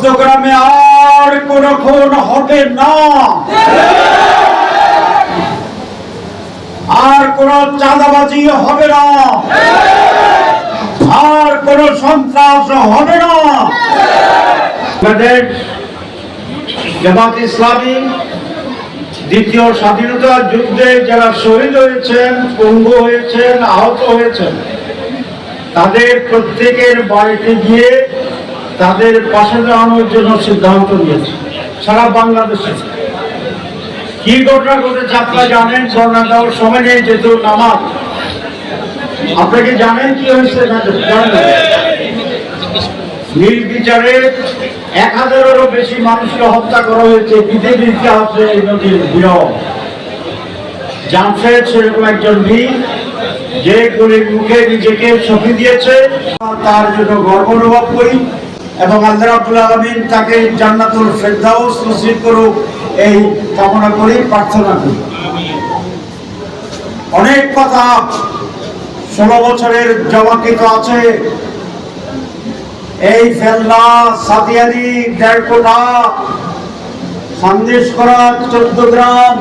চট্টগ্রামে আর কোনো খুন হবে না, আর কোনো চাঁদাবাজি হবে না, আর কোনো সন্ত্রাস হবে না। জামাত ইসলামী দ্বিতীয় স্বাধীনতা যুদ্ধে যারা শহীদ হয়েছেন, পঙ্গু হয়েছেন, আহত হয়েছেন, তাদের প্রত্যেকের বাড়িতে গিয়ে তাদের পাশে দাঁড়ানোর জন্য সিদ্ধান্ত নিয়েছে সারা বাংলাদেশে। কি ঘটনা ঘটেছে আপনারা জানেন, বর্ণনা দেওয়ার সময় নেই যেহেতু নামাজ। আপনাকে জানেন কি হয়েছে? নির্বিচারে 1000-এরও বেশি মানুষকে হত্যা করা হয়েছে। পৃথিবীর ইতিহাসে এই নদীর বিরল। জামশেদ সেরকম একজন বীর, যে গুলির মুখে নিজেকে সঁপে দিয়েছে, তার জন্য গর্ব অনুভব করি এবং আল্লাহ রাব্বুল আলামিন তাকে জান্নাতুল ফেরদাউস নসিব করুক এই কামনা করি, প্রার্থনা করি। অনেক কথা 16 বছরের জমাকৃত আছে। এই ফেলনা, সাদিয়ারি, দেড়কোটা, সন্দেশকরা, 14 গ্রাম,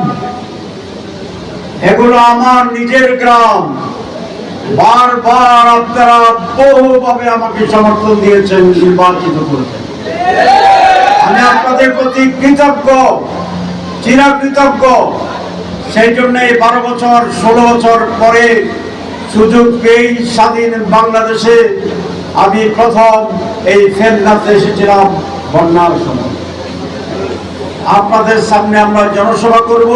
এগুলো আমার নিজের গ্রাম। বারবার আপনারা বহুভাবে আমাকে সমর্থন দিয়েছেন, নির্বাচিত করেছেন। আমি আপনাদের প্রতি কৃতজ্ঞ, চিরকৃতজ্ঞ। সেই জন্য 12 বছর 16 বছর পরে সুযোগ পেয়ে স্বাধীন বাংলাদেশে আমি প্রথম এই ফেলনাতে এসেছিলাম বন্যার সময়। আপনাদের সামনে আমরা জনসভা করব,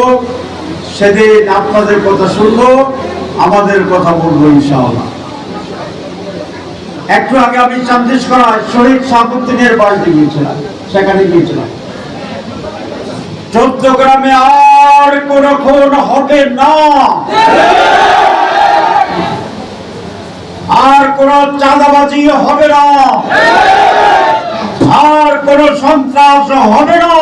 সেদিন আপনাদের কথা শুনবো, আমাদের কথা বলবো ইনশাআল্লাহ। একটু আগে আমি চান্দিশকরা শহীদ শাহাবুদ্দিনের বাড়িতে গিয়েছিলাম, সেখানে গিয়েছিলাম। 14 গ্রামে আর কোনো খুন হবে না, আর কোন চাঁদাবাজি হবে না, আর কোন সন্ত্রাস হবে না।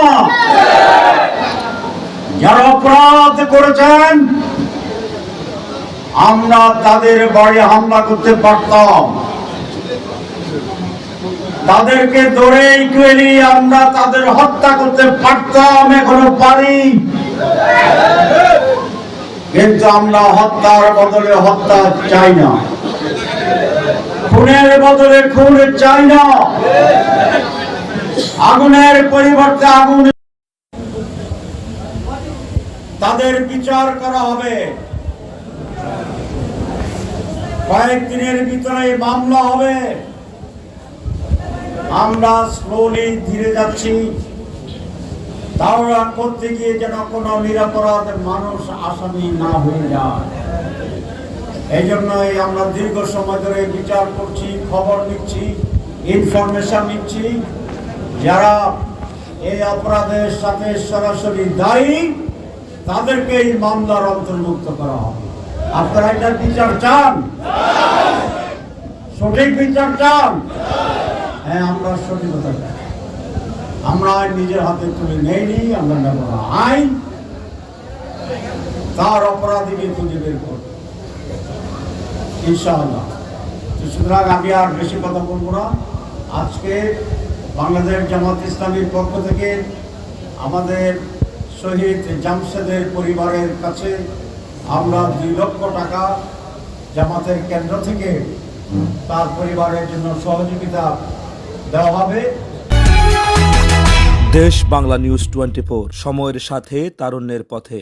যারা অপরাধ করেছেন আমরা তাদের বাড়ি হামলা করতে পারতাম, তাদেরকে ধরে ইকুয়ালি আমরা তাদের হত্যা করতে পারতাম, এখনো পারি। কিন্তু আমরা হত্যার বদলে হত্যা চাই না, খুনের বদলে খুন চাই না, আগুনের পরিবর্তে আগুন। তাদের বিচার করা হবে, কয়েকদিনের ভিতরে মামলা হবে। আমরা স্লোলি ধীরে যাচ্ছি, তাওরা করতে গিয়ে যেন কোনো নিরপরাধ মানুষ আসামি না হয়ে যায়। এই জন্যই আমরা দীর্ঘ সময় ধরে বিচার করছি, খবর নিচ্ছি, ইনফরমেশন নিচ্ছি। যারা এই অপরাধের সাথে সরাসরি দায়ী তাদেরকে এই মামলার অন্তর্ভুক্ত করা হবে। আপনারা এটার বিচার চান? সঠিক বিচার চান? হ্যাঁ, আমরা সঠিকতা চাই। আমরা নিজের হাতে তুলে নেইনি, আমরা নেব না। আইন তার অপরাধীকে খুঁজে বের করব ইনশাআল্লাহ। সুতরাং আমি আর বেশি কথা বলবো না। আজকে বাংলাদেশ জামাত ইসলামীর পক্ষ থেকে আমাদের শহীদ জামশেদের পরিবারের কাছে আমরা 2 লক্ষ টাকা জামাতের কেন্দ্র থেকে তার পরিবারের জন্য সহযোগিতা দেওয়া হবে। দেশ বাংলা নিউজ 24, সময়ের সাথে তারুণ্যের পথে।